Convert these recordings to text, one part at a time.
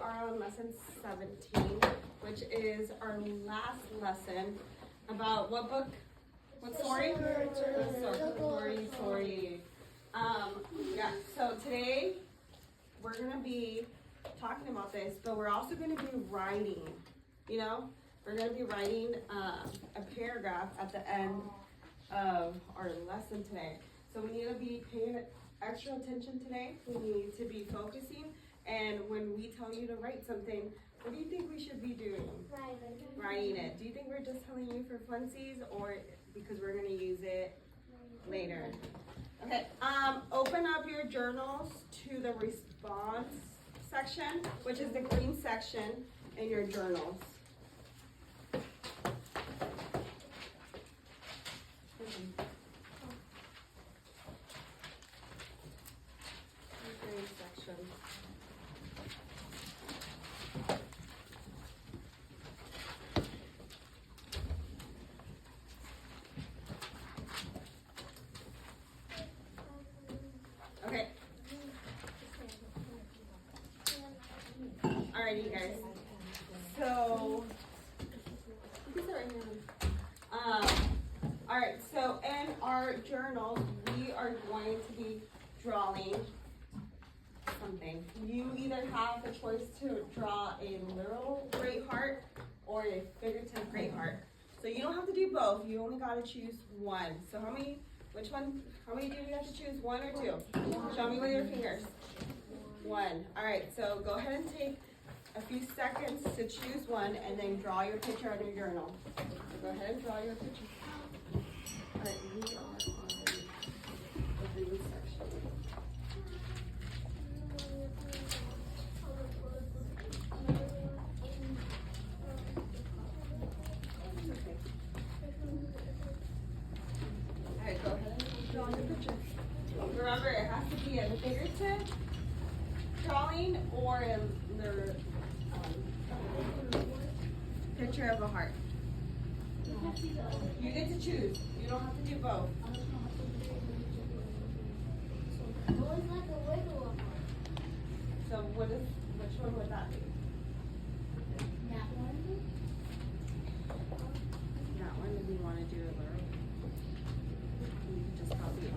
are on lesson 17, which is our last lesson about what book? What story? Story. Yeah, so today we're going to be talking about this, but we're also going to be writing, we're going to be writing a paragraph at the end of our lesson today. So we need to be paying extra attention today. We need to be focusing. And when we tell you to write something, what do you think we should be doing? Writing it. Do you think we're just telling you for funsies or because we're going to use it later? Okay, open up your journals to the response section, which is the green section in your journals. Green section. Okay. Alrighty, you guys. So, alright, so in our journals, we are going to be drawing something. You either have the choice to draw a literal great heart or a figurative great heart. So you don't have to do both. You only got to choose one. So how many do you have to choose? One or two? Show me with your fingers. One. All right, so go ahead and take a few seconds to choose one and then draw your picture on your journal. So go ahead and draw your picture. All right, we are on the green section. Alright, go ahead and draw your picture. Remember, it has to be a figurative drawing or a picture of a heart. You get to choose. You don't have to do both. So which one would that be? That one? That one, if you want to do it literal. You can just copy it.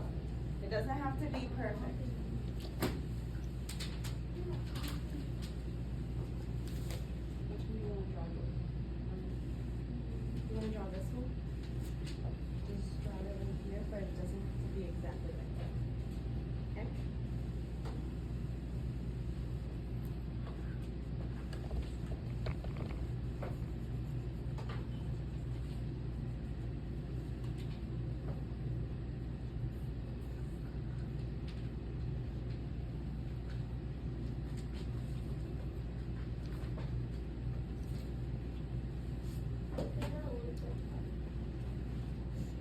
It doesn't have to be perfect. Which one do you want to draw? You want to draw this one? Just draw it in here, but it doesn't have to be exactly like that. Okay?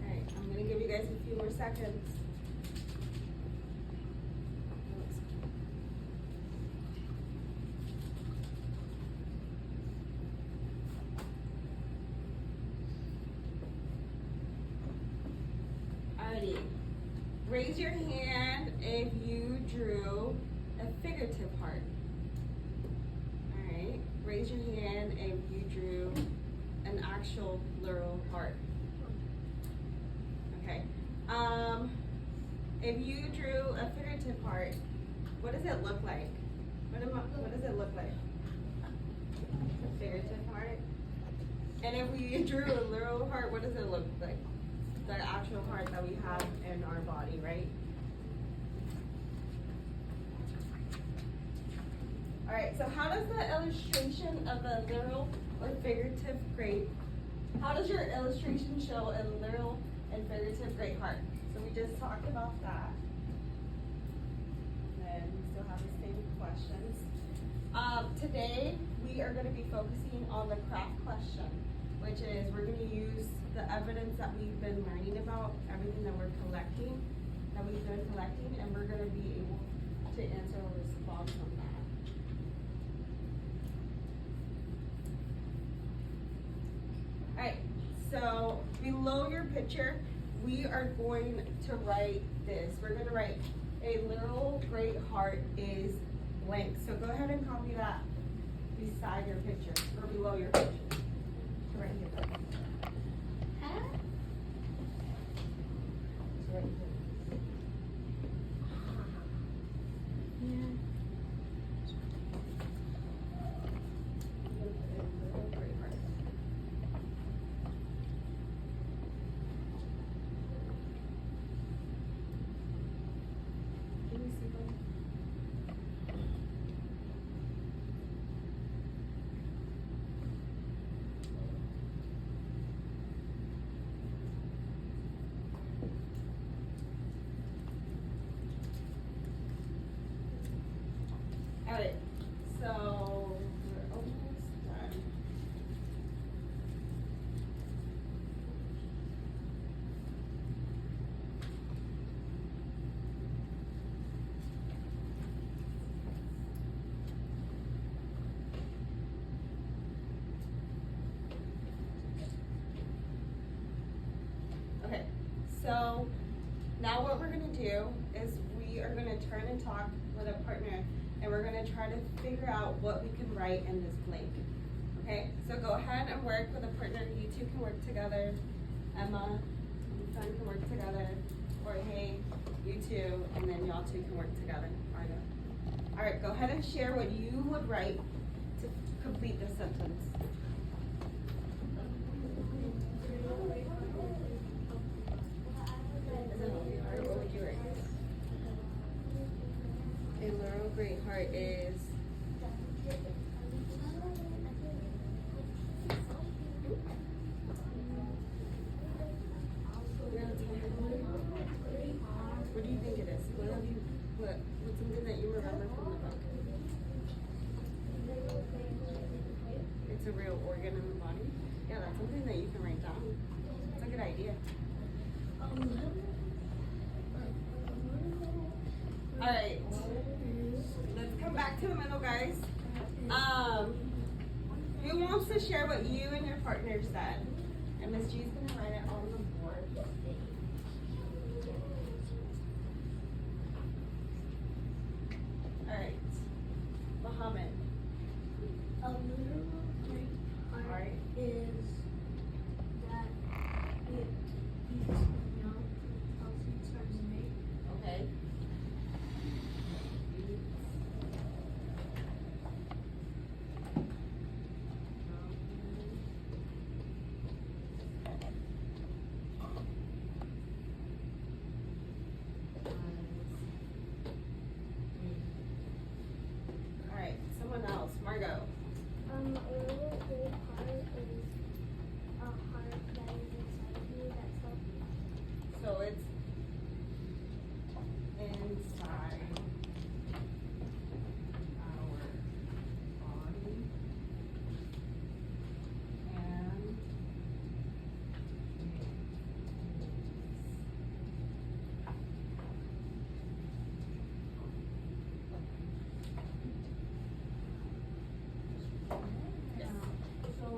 Alright, I'm going to give you guys a few more seconds. Alrighty. Raise your hand if you drew a figurative heart. Alright. Raise your hand if you drew an actual literal heart. Okay. If you drew a figurative heart, what does it look like? What does it look like? A figurative heart. And if we drew a literal heart, what does it look like? The actual heart that we have in our body, right? Alright, so how does the illustration of a literal or figurative great, how does your illustration show a literal and figurative great heart? So we just talked about that. And then we still have the same questions. Today, we are going to be focusing on the craft question, which is we're going to use the evidence that we've been learning about, everything that we've been collecting, and we're going to be able to answer or respond on that. Alright, so below your picture, we are going to write this. We're going to write a literal great heart is blank. So go ahead and copy that beside your picture or below your picture. Right here. Huh? It's right here. Yeah. Can you see them? Alright, so we're almost done. Okay, so now what we're gonna do is we are gonna turn and talk with a partner, and we're gonna try to figure out what we can write in this blank. Okay, so go ahead and work with a partner. You two can work together. Emma and son can work together. Or hey, you two, and then y'all two can work together. Margo. All right, go ahead and share what you would write to complete this sentence. What would you write? A little great heart is. What do you think it is? What's something that you remember from the book? It's a real organ in the body. Yeah, that's something that you can write down. It's a good idea. All right, let's come back to the middle, guys. Who wants to share what you and your partner said? And Miss G's gonna write it on the board. All right, Muhammad. A little great heart is that it beats young, healthy times in me. Okay. All right, someone else. Margo. A little great heart is a heart that is inside you that's healthy. So it's inside our body and yes. So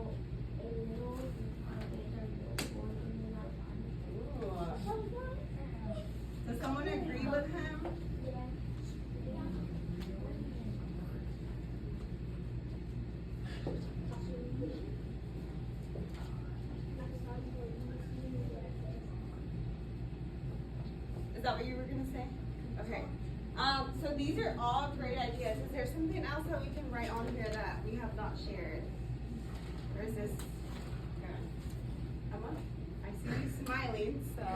a little great heart is a real organ in our body. Ooh. Does someone agree with him? Is that what you were gonna say? Okay. So these are all great ideas. Is there something else that we can write on here that we have not shared? Or is this good? Emma? I see you smiling, so.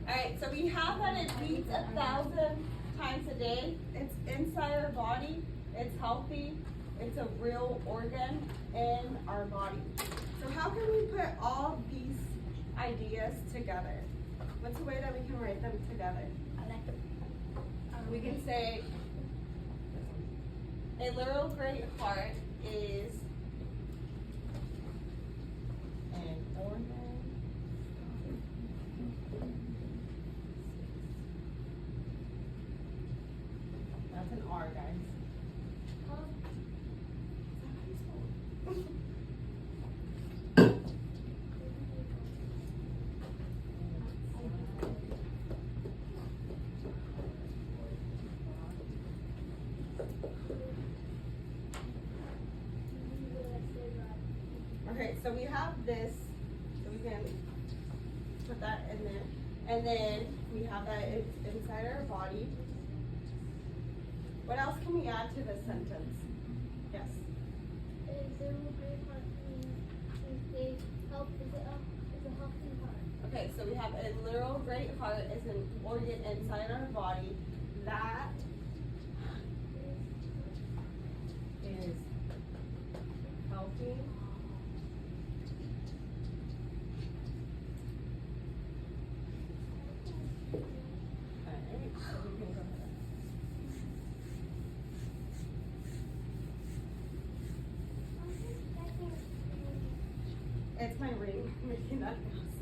Alright, so we have that it beats 1,000 times a day. It's inside our body, it's healthy, it's a real organ in our body. So how can we put all these ideas together? What's a way that we can write them together? I like the. We can say, a little great heart is an organ. That's an R, guys. Okay, so we have this, so we can put that in there. And then we have that it's inside our body. What else can we add to this sentence? Yes. Is a great heart means they help is a healthy heart. Okay, so we have a literal great heart is an organ inside our body that is healthy. Okay, so we can go ahead. It's my ring making that noise.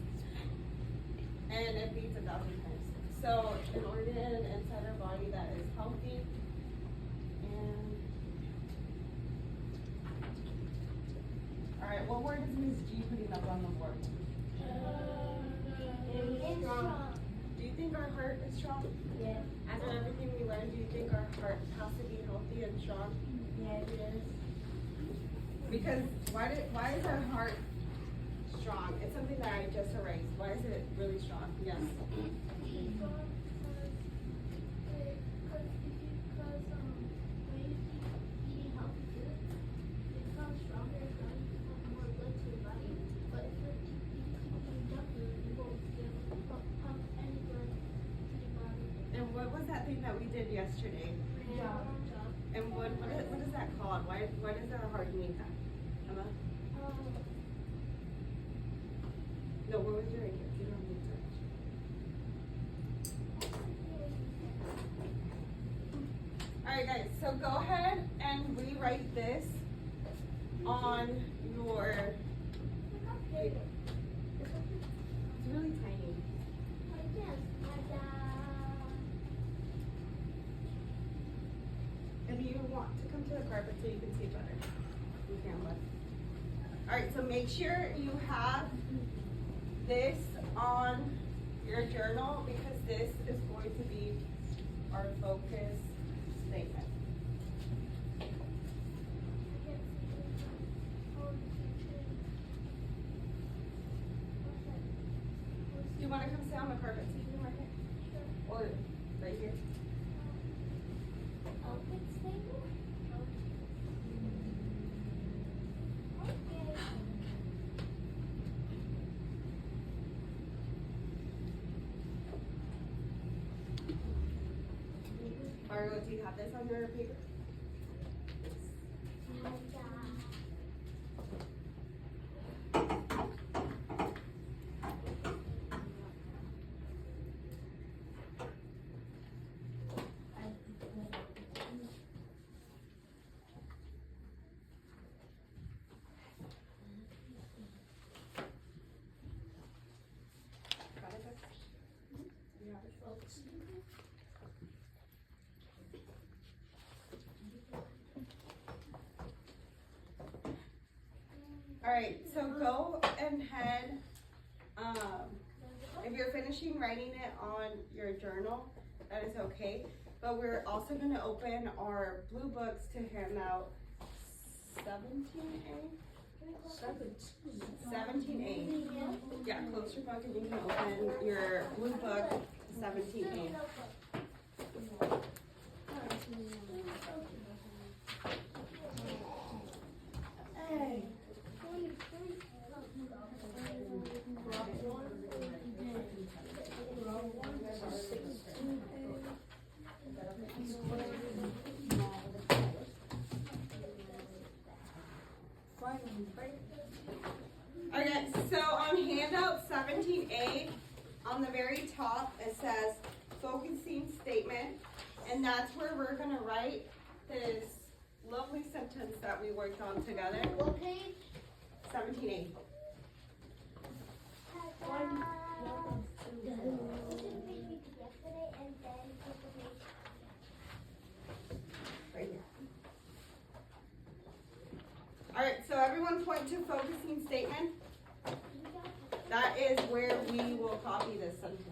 And it beats 1,000 times. So an organ inside our body that is healthy and alright, what word is Ms. G putting up on the board? Strong. Do you think our heart is strong? Yeah. After everything we learned, do you think our heart has to be healthy and strong? Yeah, it is. Because why is our heart strong? It's something that I just erased. Why is it really strong? Yes. And what was that thing that we did yesterday? And what is that called? Why does our heart need that? Emma? No, what was your answer? You don't need to. Alright guys, so go ahead and rewrite this on your paper. It's really tiny. If you want to come to the carpet so you can see better, you can look. Alright, so make sure you have this on your journal because this is going to be our focus statement. Do you want to come sit on the carpet so you can mark it? Or right here? Or do you have this on your paper? Got it? You have it, folks? Alright, so go ahead, if you're finishing writing it on your journal, that is okay. But we're also going to open our blue books to hand out 17A? 17A. Yeah, close your book and you can open your blue book 17A. Hey. Okay, so on handout 17A, on the very top, it says focusing statement, and that's where we're gonna write this lovely sentence that we worked on together. What page? 17A. Right here. Alright, so everyone point to focusing statement. That is where we will copy this sentence.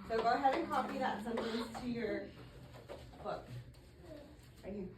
So go ahead and copy that sentence to your book. Right here.